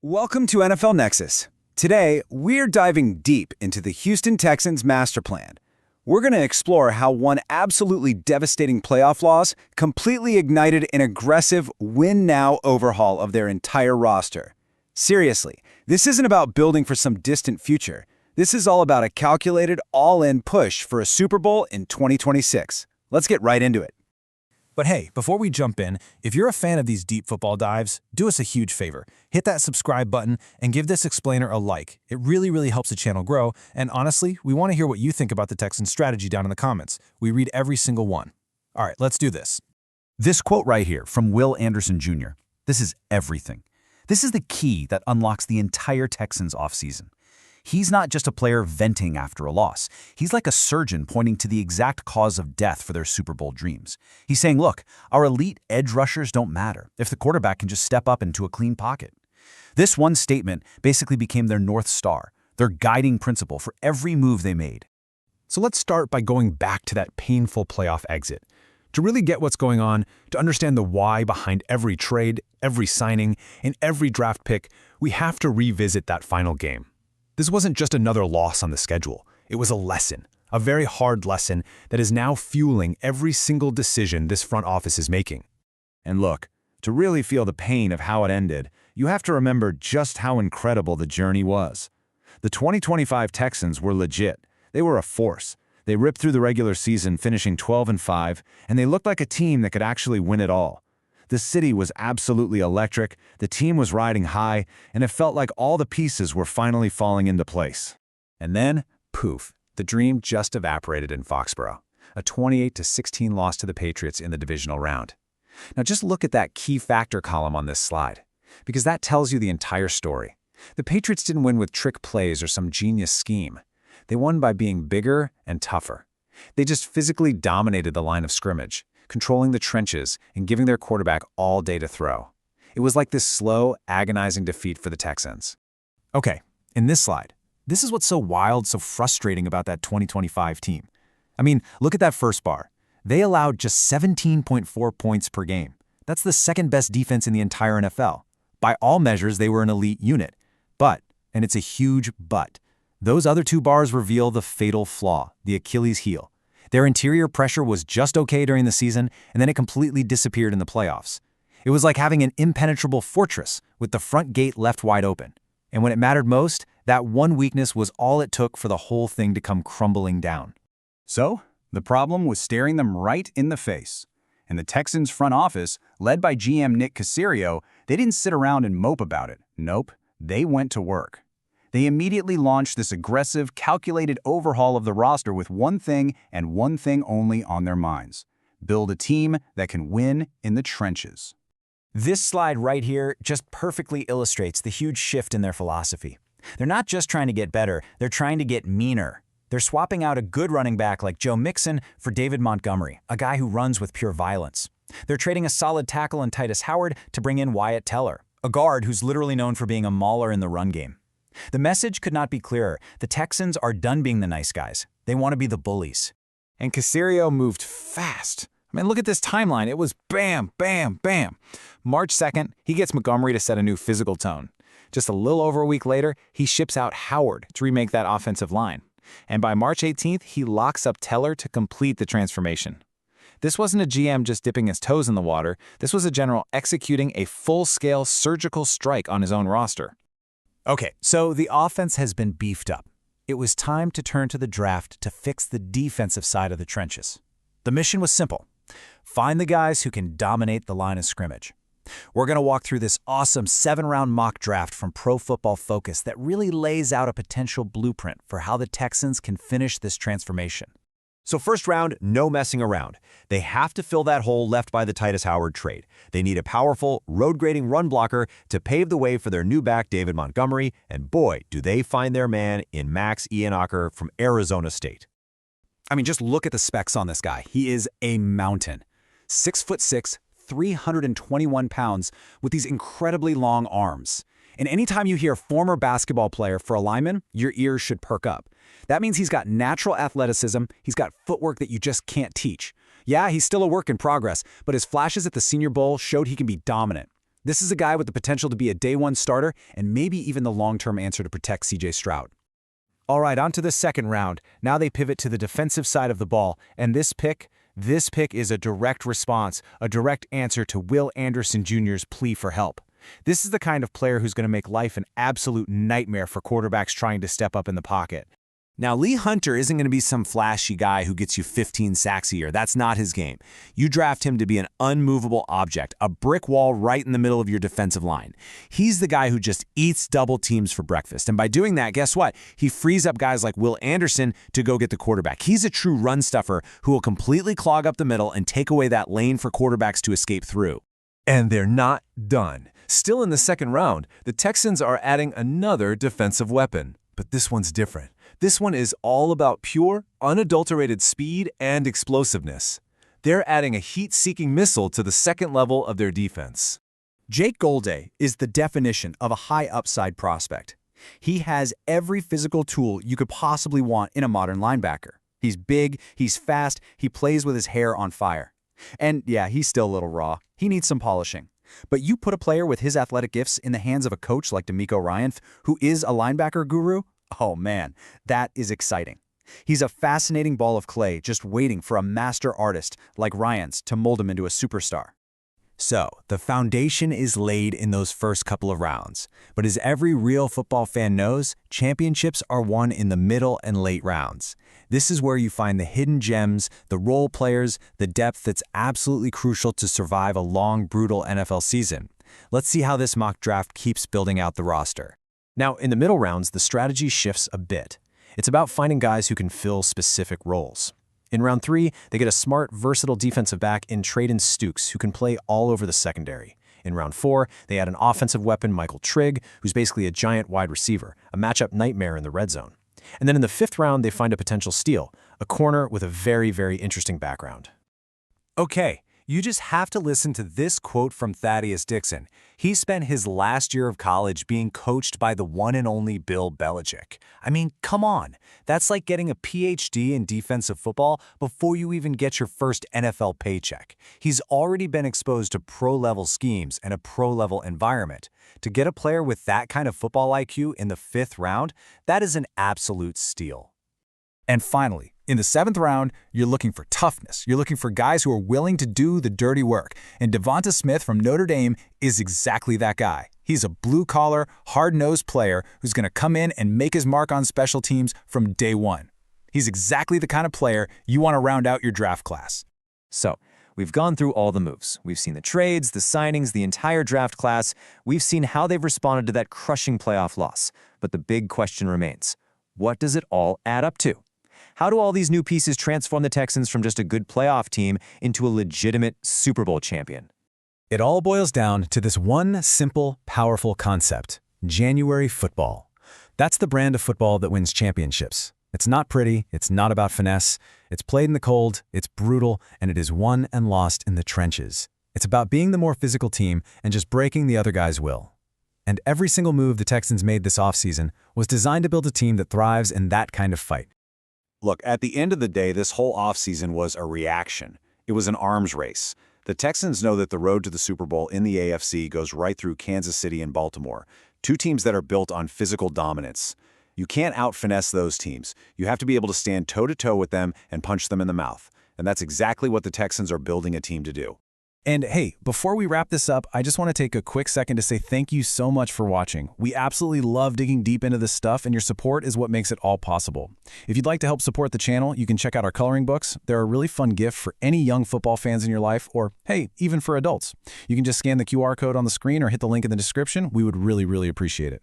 Welcome to NFL Nexus. Today, we're diving deep into the Houston Texans master plan. We're going to explore how one absolutely devastating playoff loss completely ignited an aggressive win-now overhaul of their entire roster. Seriously, this isn't about building for some distant future. This is all about a calculated, all-in push for a Super Bowl in 2026. Let's get right into it. But hey, before we jump in, if you're a fan of these deep football dives, do us a huge favor. Hit that subscribe button and give this explainer a like. It really helps the channel grow, and honestly, we want to hear what you think about the Texans' strategy down in the comments. We read every single one. All right, let's do this. This quote right here from Will Anderson Jr. This is everything. This is the key that unlocks the entire Texans offseason. He's not just a player venting after a loss. He's like a surgeon pointing to the exact cause of death for their Super Bowl dreams. He's saying, look, our elite edge rushers don't matter if the quarterback can just step up into a clean pocket. This one statement basically became their North Star, their guiding principle for every move they made. So let's start by going back to that painful playoff exit. To really get what's going on, to understand the why behind every trade, every signing, and every draft pick, we have to revisit that final game. This wasn't just another loss on the schedule. It was a lesson, a very hard lesson that is now fueling every single decision this front office is making. And look, to really feel the pain of how it ended, you have to remember just how incredible the journey was. The 2025 Texans were legit. They were a force. They ripped through the regular season, finishing 12-5, and they looked like a team that could actually win it all. The city was absolutely electric, the team was riding high, and it felt like all the pieces were finally falling into place. And then, poof, the dream just evaporated in Foxborough. A 28-16 loss to the Patriots in the divisional round. Now just look at that key factor column on this slide, because that tells you the entire story. The Patriots didn't win with trick plays or some genius scheme. They won by being bigger and tougher. They just physically dominated the line of scrimmage, controlling the trenches and giving their quarterback all day to throw. It was like this slow, agonizing defeat for the Texans. Okay, in this slide, this is what's so wild, so frustrating about that 2025 team. I mean, look at that first bar. They allowed just 17.4 points per game. That's the second best defense in the entire NFL. By all measures, they were an elite unit. But, and it's a huge but, those other two bars reveal the fatal flaw, the Achilles heel. Their interior pressure was just okay during the season, and then it completely disappeared in the playoffs. It was like having an impenetrable fortress with the front gate left wide open. And when it mattered most, that one weakness was all it took for the whole thing to come crumbling down. So, the problem was staring them right in the face. And the Texans front office, led by GM Nick Caserio, they didn't sit around and mope about it. Nope, they went to work. They immediately launched this aggressive, calculated overhaul of the roster with one thing and one thing only on their minds: build a team that can win in the trenches. This slide right here just perfectly illustrates the huge shift in their philosophy. They're not just trying to get better, they're trying to get meaner. They're swapping out a good running back like Joe Mixon for David Montgomery, a guy who runs with pure violence. They're trading a solid tackle in Titus Howard to bring in Wyatt Teller, a guard who's literally known for being a mauler in the run game. The message could not be clearer. The Texans are done being the nice guys. They want to be the bullies. And Caserio moved fast. I mean, look at this timeline. It was bam, bam, bam. March 2nd, he gets Montgomery to set a new physical tone. Just a little over a week later, he ships out Howard to remake that offensive line. And by March 18th, he locks up Teller to complete the transformation. This wasn't a GM just dipping his toes in the water. This was a general executing a full-scale surgical strike on his own roster. Okay, so the offense has been beefed up. It was time to turn to the draft to fix the defensive side of the trenches. The mission was simple: find the guys who can dominate the line of scrimmage. We're going to walk through this awesome 7-round mock draft from Pro Football Focus that really lays out a potential blueprint for how the Texans can finish this transformation. So first round, no messing around. They have to fill that hole left by the Titus Howard trade. They need a powerful, road-grading run blocker to pave the way for their new back David Montgomery, and boy, do they find their man in Max Iheanacher from Arizona State. I mean, just look at the specs on this guy. He is a mountain. 6'6", 321 pounds with these incredibly long arms. And anytime you hear former basketball player for a lineman, your ears should perk up. That means he's got natural athleticism, he's got footwork that you just can't teach. Yeah, he's still a work in progress, but his flashes at the Senior Bowl showed he can be dominant. This is a guy with the potential to be a day-one starter and maybe even the long-term answer to protect C.J. Stroud. All right, on to the second round. Now they pivot to the defensive side of the ball, and this pick is a direct response, a direct answer to Will Anderson Jr.'s plea for help. This is the kind of player who's going to make life an absolute nightmare for quarterbacks trying to step up in the pocket. Now, Lee Hunter isn't going to be some flashy guy who gets you 15 sacks a year. That's not his game. You draft him to be an unmovable object, a brick wall right in the middle of your defensive line. He's the guy who just eats double teams for breakfast. And by doing that, guess what? He frees up guys like Will Anderson to go get the quarterback. He's a true run stuffer who will completely clog up the middle and take away that lane for quarterbacks to escape through. And they're not done. Still in the second round, the Texans are adding another defensive weapon. But this one's different. This one is all about pure, unadulterated speed and explosiveness. They're adding a heat-seeking missile to the second level of their defense. Jake Golday is the definition of a high-upside prospect. He has every physical tool you could possibly want in a modern linebacker. He's big, he's fast, he plays with his hair on fire. And yeah, he's still a little raw. He needs some polishing. But you put a player with his athletic gifts in the hands of a coach like DeMeco Ryans, who is a linebacker guru, oh man, that is exciting. He's a fascinating ball of clay just waiting for a master artist like Ryans to mold him into a superstar. So, the foundation is laid in those first couple of rounds. But as every real football fan knows, championships are won in the middle and late rounds. This is where you find the hidden gems, the role players, the depth that's absolutely crucial to survive a long, brutal NFL season. Let's see how this mock draft keeps building out the roster. Now, in the middle rounds, the strategy shifts a bit. It's about finding guys who can fill specific roles. In round 3, they get a smart, versatile defensive back in Traden Stukes, who can play all over the secondary. In round 4, they add an offensive weapon, Michael Trigg, who's basically a giant wide receiver, a matchup nightmare in the red zone. And then in the 5th round, they find a potential steal, a corner with a very, very interesting background. Okay, you just have to listen to this quote from Thaddeus Dixon. He spent his last year of college being coached by the one and only Bill Belichick. I mean, come on. That's like getting a PhD in defensive football before you even get your first NFL paycheck. He's already been exposed to pro-level schemes and a pro-level environment. To get a player with that kind of football IQ in the 5th round, that is an absolute steal. And finally, in the 7th round, you're looking for toughness. You're looking for guys who are willing to do the dirty work. And Devonta Smith from Notre Dame is exactly that guy. He's a blue-collar, hard-nosed player who's going to come in and make his mark on special teams from day one. He's exactly the kind of player you want to round out your draft class. So, we've gone through all the moves. We've seen the trades, the signings, the entire draft class. We've seen how they've responded to that crushing playoff loss. But the big question remains, what does it all add up to? How do all these new pieces transform the Texans from just a good playoff team into a legitimate Super Bowl champion? It all boils down to this one simple, powerful concept: January football. That's the brand of football that wins championships. It's not pretty, it's not about finesse, it's played in the cold, it's brutal, and it is won and lost in the trenches. It's about being the more physical team and just breaking the other guy's will. And every single move the Texans made this offseason was designed to build a team that thrives in that kind of fight. Look, at the end of the day, this whole offseason was a reaction. It was an arms race. The Texans know that the road to the Super Bowl in the AFC goes right through Kansas City and Baltimore, two teams that are built on physical dominance. You can't out-finesse those teams. You have to be able to stand toe-to-toe with them and punch them in the mouth. And that's exactly what the Texans are building a team to do. And hey, before we wrap this up, I just want to take a quick second to say thank you so much for watching. We absolutely love digging deep into this stuff, and your support is what makes it all possible. If you'd like to help support the channel, you can check out our coloring books. They're a really fun gift for any young football fans in your life, or hey, even for adults. You can just scan the QR code on the screen or hit the link in the description. We would really, really appreciate it.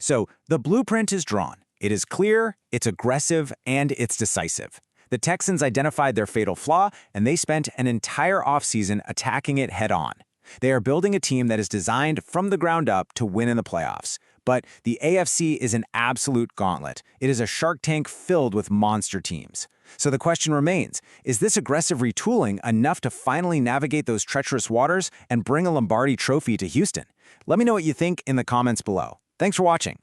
So, the blueprint is drawn. It is clear, it's aggressive, and it's decisive. The Texans identified their fatal flaw, and they spent an entire offseason attacking it head-on. They are building a team that is designed from the ground up to win in the playoffs. But the AFC is an absolute gauntlet. It is a Shark Tank filled with monster teams. So the question remains, is this aggressive retooling enough to finally navigate those treacherous waters and bring a Lombardi trophy to Houston? Let me know what you think in the comments below. Thanks for watching.